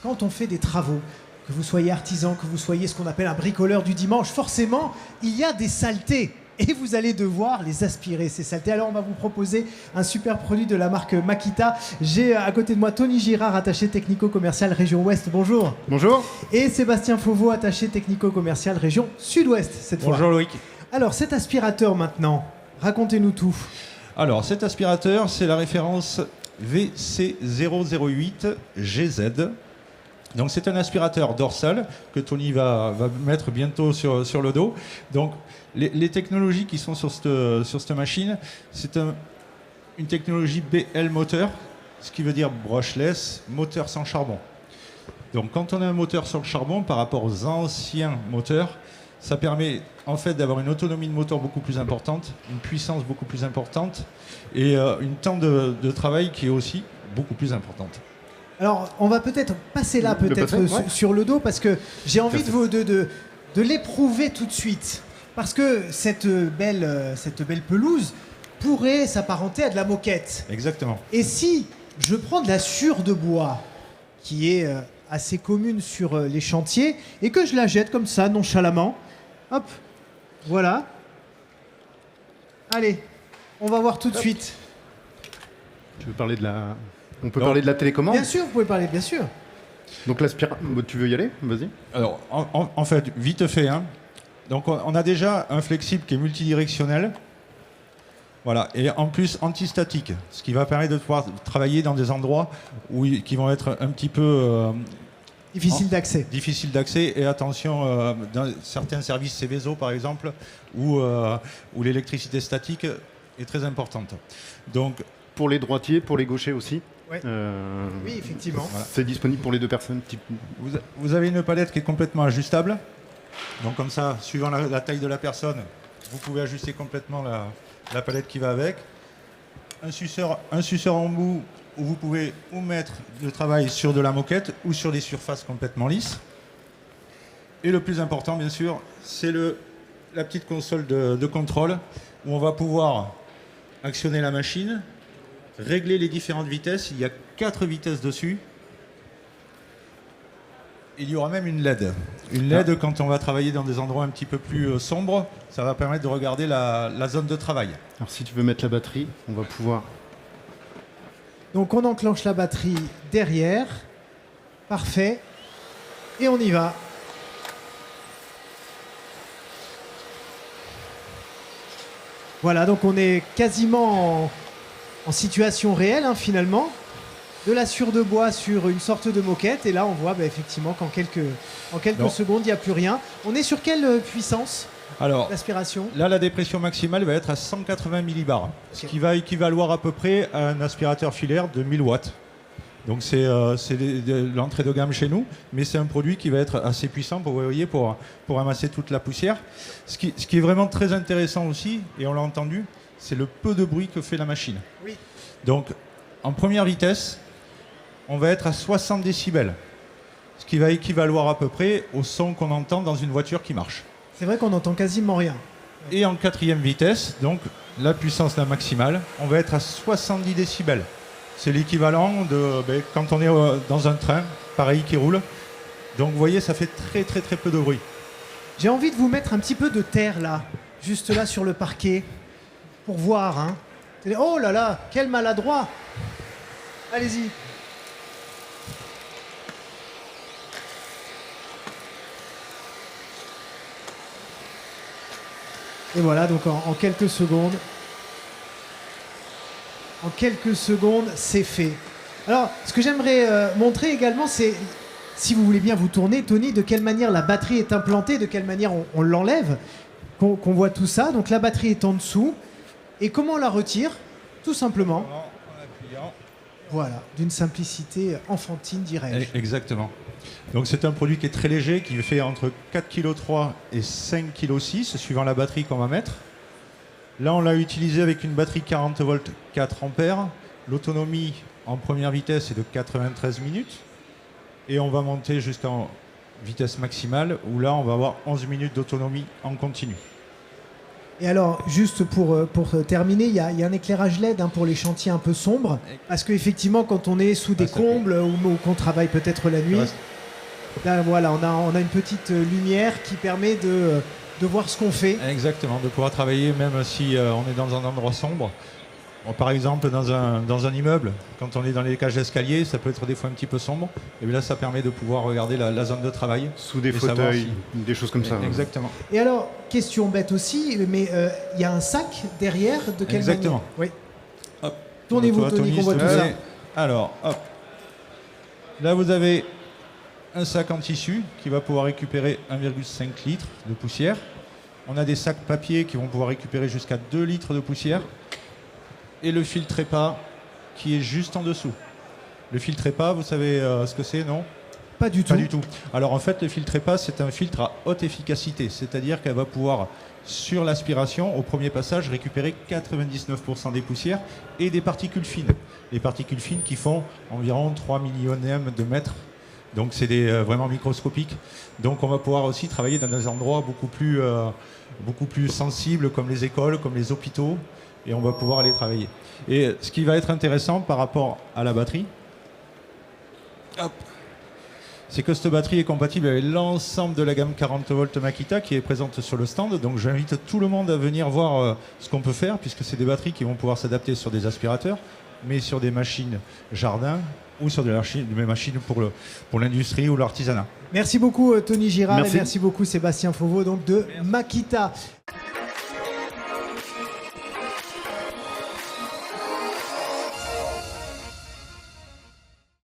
quand on fait des travaux, que vous soyez artisan, que vous soyez ce qu'on appelle un bricoleur du dimanche, forcément, il y a des saletés. Et vous allez devoir les aspirer, ces saletés. Alors, on va vous proposer un super produit de la marque Makita. J'ai à côté de moi Tony Girard, attaché technico-commercial Région Ouest. Bonjour. Bonjour. Et Sébastien Fauveau, attaché technico-commercial Région Sud-Ouest, cette fois. Bonjour Loïc. Alors, cet aspirateur maintenant, racontez-nous tout. Alors, cet aspirateur, c'est la référence VC008GZ. Donc, c'est un aspirateur dorsal que Tony va mettre bientôt sur le dos. Donc, les technologies qui sont sur cette machine, c'est une technologie BL moteur, ce qui veut dire brushless, moteur sans charbon. Donc, quand on a un moteur sur le charbon, par rapport aux anciens moteurs, ça permet en fait d'avoir une autonomie de moteur beaucoup plus importante, une puissance beaucoup plus importante et une temps de travail qui est aussi beaucoup plus importante. Alors, on va peut-être passer là, sur le dos, parce que j'ai envie de l'éprouver tout de suite. Parce que cette belle pelouse pourrait s'apparenter à de la moquette. Exactement. Et si je prends de la sciure de bois, qui est assez commune sur les chantiers, et que je la jette comme ça, nonchalamment, hop, voilà. Allez, on va voir tout de suite. Tu veux parler de la... On peut parler de la télécommande ? Bien sûr, vous pouvez parler, bien sûr. Donc l'aspirateur... Tu veux y aller ? Vas-y. Alors, en fait, vite fait, hein. Donc, on a déjà un flexible qui est multidirectionnel. Voilà. Et en plus, antistatique. Ce qui va permettre de pouvoir travailler dans des endroits qui vont être un petit peu... Difficile d'accès. Difficile d'accès. Et attention, dans certains services Céveso, par exemple, où l'électricité statique est très importante. Donc, pour les droitiers, pour les gauchers aussi. Ouais. Oui, effectivement. Voilà. C'est disponible pour les deux personnes. Vous avez une palette qui est complètement ajustable. Donc comme ça, suivant la taille de la personne, vous pouvez ajuster complètement la palette qui va avec. Un suceur en bout où vous pouvez ou mettre le travail sur de la moquette ou sur des surfaces complètement lisses. Et le plus important, bien sûr, c'est la petite console de contrôle où on va pouvoir actionner la machine, régler les différentes vitesses. Il y a 4 vitesses dessus. Il y aura même une LED. Une LED, quand on va travailler dans des endroits un petit peu plus sombres, ça va permettre de regarder la zone de travail. Alors si tu veux mettre la batterie, on va pouvoir... Donc on enclenche la batterie derrière. Parfait. Et on y va. Voilà, donc on est quasiment en situation réelle, hein, finalement. De la sciure de bois sur une sorte de moquette. Et là, on voit effectivement qu'en quelques secondes, il n'y a plus rien. On est sur quelle puissance d'aspiration ? Là, la dépression maximale va être à 180 millibars, ce qui va équivaloir à peu près à un aspirateur filaire de 1000 watts. Donc c'est l'entrée de gamme chez nous, mais c'est un produit qui va être assez puissant pour ramasser toute la poussière. Ce qui est vraiment très intéressant aussi, et on l'a entendu, c'est le peu de bruit que fait la machine. Oui. Donc, en première vitesse, on va être à 60 décibels, ce qui va équivaloir à peu près au son qu'on entend dans une voiture qui marche. C'est vrai qu'on n'entend quasiment rien. Et en quatrième vitesse, donc la puissance la maximale, on va être à 70 décibels. C'est l'équivalent de quand on est dans un train, pareil, qui roule. Donc vous voyez, ça fait très très très peu de bruit. J'ai envie de vous mettre un petit peu de terre là, juste là sur le parquet, pour voir. Hein. Oh là là, quel maladroit! Allez-y. Et voilà, donc en quelques secondes, c'est fait. Alors, ce que j'aimerais montrer également, c'est, si vous voulez bien vous tourner, Tony, de quelle manière la batterie est implantée, de quelle manière on l'enlève, qu'on voit tout ça. Donc la batterie est en dessous. Et comment on la retire? Tout simplement. En appuyant. Voilà, d'une simplicité enfantine, dirais-je. Exactement. Donc c'est un produit qui est très léger, qui fait entre 4,3 kg et 5,6 kg, suivant la batterie qu'on va mettre. Là, on l'a utilisé avec une batterie 40 volts 4 ampères. L'autonomie en première vitesse est de 93 minutes. Et on va monter jusqu'en vitesse maximale, où là, on va avoir 11 minutes d'autonomie en continu. Et alors, juste pour terminer, il y a un éclairage LED pour les chantiers un peu sombres. Parce qu'effectivement, quand on est sous des combles ou qu'on travaille peut-être la nuit, là, voilà, on a une petite lumière qui permet de voir ce qu'on fait. Exactement, de pouvoir travailler même si on est dans un endroit sombre. Bon, par exemple, dans un immeuble, quand on est dans les cages d'escalier, ça peut être des fois un petit peu sombre. Et bien là, ça permet de pouvoir regarder la zone de travail. Sous des fauteuils, des choses comme ça. Exactement. Et alors, question bête aussi, mais il y a un sac derrière de quelle Exactement. manière? Oui. Hop. Tournez-vous, Toi, Tony, qu'on voit tout ça. Alors, hop. Là, vous avez un sac en tissu qui va pouvoir récupérer 1,5 litres de poussière. On a des sacs papier qui vont pouvoir récupérer jusqu'à 2 litres de poussière. Et le filtre EPA qui est juste en dessous. Le filtre EPA, vous savez ce que c'est, non? Pas du tout. Pas du tout. Alors en fait, le filtre EPA, c'est un filtre à haute efficacité. C'est-à-dire qu'elle va pouvoir, sur l'aspiration, au premier passage, récupérer 99% des poussières et des particules fines. Les particules fines qui font environ 3 millionièmes de mètre. Donc c'est vraiment microscopique. Donc on va pouvoir aussi travailler dans des endroits beaucoup plus sensibles, comme les écoles, comme les hôpitaux. Et on va pouvoir aller travailler. Et ce qui va être intéressant par rapport à la batterie, c'est que cette batterie est compatible avec l'ensemble de la gamme 40 volts Makita qui est présente sur le stand. Donc j'invite tout le monde à venir voir ce qu'on peut faire, puisque c'est des batteries qui vont pouvoir s'adapter sur des aspirateurs, mais sur des machines jardin ou sur des machines pour l'industrie ou l'artisanat. Merci beaucoup Tony Girard Merci. et merci beaucoup Sébastien Fauveau donc de Makita.